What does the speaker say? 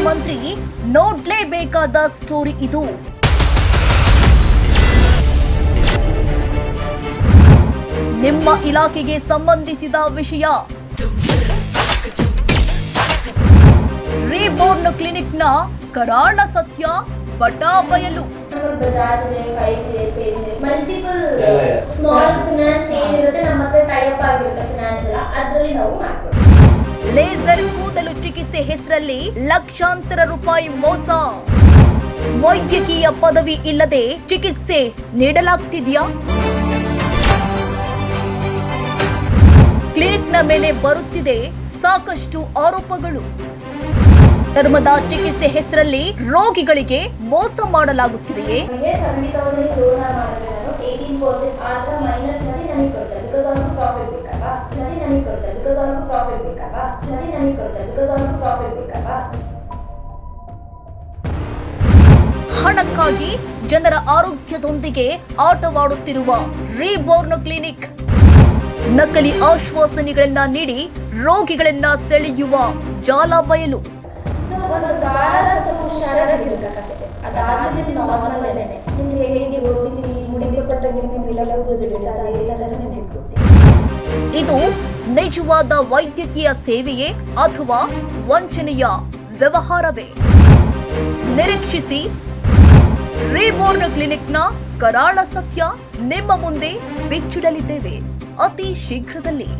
ಮುಖ್ಯಮಂತ್ರಿ ನೋಡ್ಲೇಬೇಕಾದ ಸ್ಟೋರಿ ಇದು. ನಿಮ್ಮ ಇಲಾಖೆಗೆ ಸಂಬಂಧಿಸಿದ ವಿಷಯ. ರೀಬೋರ್ನ್ ಕ್ಲಿನಿಕ್ನ ಕರಾಳ ಸತ್ಯ ಬಟಾ ಬಯಲು. ಬಜಾಜ್ ಇದೆ, ಫೈವ್ ಇದೆ, ಸೇವ್ ಇದೆ, ಮಲ್ಟಿಪಲ್ ಸ್ಮಾಲ್ ಫಿನಾನ್ಸ್ ಏನಿರುತ್ತೆ ನಮ್ಮ ಹತ್ರ ಟೈಅಪ್ ಆಗಿರುತ್ತೆ ಫಿನಾನ್ಸ್ ಎಲ್ಲ, ಅದರಲ್ಲಿ ನಾವು ಮಾಡ್ತೀವಿ. ಲೇಸರ್ ಕೂದಲು ಚಿಕಿತ್ಸೆ ಹೆಸರಲ್ಲಿ ಲಕ್ಷಾಂತರ ರೂಪಾಯಿ ಮೋಸ. ವೈದ್ಯಕೀಯ ಪದವಿ ಇಲ್ಲದೆ ಚಿಕಿತ್ಸೆ ನೀಡಲಾಗ್ತಿದೆಯಾ? ಕ್ಲಿನಿಕ್ನ ಮೇಲೆ ಬರುತ್ತಿದೆ ಸಾಕಷ್ಟು ಆರೋಪಗಳು. ಚರ್ಮದ ಚಿಕಿತ್ಸೆ ಹೆಸರಲ್ಲಿ ರೋಗಿಗಳಿಗೆ ಮೋಸ ಮಾಡಲಾಗುತ್ತಿದೆಯೇ? 70,000 ಲೋನ್ ಮಾಡಿದ್ರೆ ನಾನು 18% ಆತರ ಮೈನಸ್ ಮಾಡಿ ನನಗೆ ಕೊಡ್ತಾರೆ ಬಿಕಾಸ್ ಅವ್ರಿಗೆ ಪ್ರಾಫಿಟ್ ಬೇಕಲ್ವಾ, ಸರಿ ನನಗೆ ಕೊಡ್ತಾರೆ ಬಿಕಾಸ್ ಅವ್ರಿಗೆ ಪ್ರಾಫಿಟ್ ಬೇಕಲ್ವಾ, ಸರಿ ನನಗೆ ಕೊಡ್ತಾರೆ ಬಿಕಾಸ್ ಅವ್ರಿಗೆ ಪ್ರಾಫಿಟ್ ಬೇಕಲ್ವಾ. ಹಣಕ್ಕಾಗಿ ಜನರ ಆರೋಗ್ಯದೊಂದಿಗೆ ಆಟವಾಡುತ್ತಿರುವ ರೀಬೋರ್ನ್ ಕ್ಲಿನಿಕ್. ನಕಲಿ ಆಶ್ವಾಸನೆಗಳನ್ನ ನೀಡಿ ರೋಗಿಗಳನ್ನ ಸೆಳೆಯುವ ಜಾಲ ಬಯಲು. ಒಂದು ಕಾಲ ಸ್ವಲ್ಪ ಹುಷಾರಾಗಿರ್ಬೇಕಷ್ಟೇ, ಅದಾದ್ಮೇಲೆ ನಾರ್ಮಲ್ ಅಲ್ಲೇನೆ. ನಿಮ್ಗೆ ಹೇಗೆ ಓದಿದ್ದೀರಿ, ಮುಡಿಗೆ ಕೊಟ್ಟಂಗೆ ನೀವು ಇಲ್ಲೆಲ್ಲ ಓದಿಬಿಟ್ಟಿದ್ದಾರೆ, ಎಲ್ಲದರ ನಿಮಗೆ ಗೊತ್ತಿದೆ. ಇದು ನಿಜವಾದ ವೈದ್ಯಕೀಯ ಸೇವೆಯೇ ಅಥವಾ ವಂಚನೆಯ ವ್ಯವಹಾರವೇ? ನಿರೀಕ್ಷಿಸಿ, ರೀಬೋರ್ನ್ ಕ್ಲಿನಿಕ್ನ ಕರಾಳ ಸತ್ಯ ನಿಮ್ಮ ಮುಂದೆ ಬಿಚ್ಚಿಡಲಿದ್ದೇವೆ ಅತಿ ಶೀಘ್ರದಲ್ಲಿ.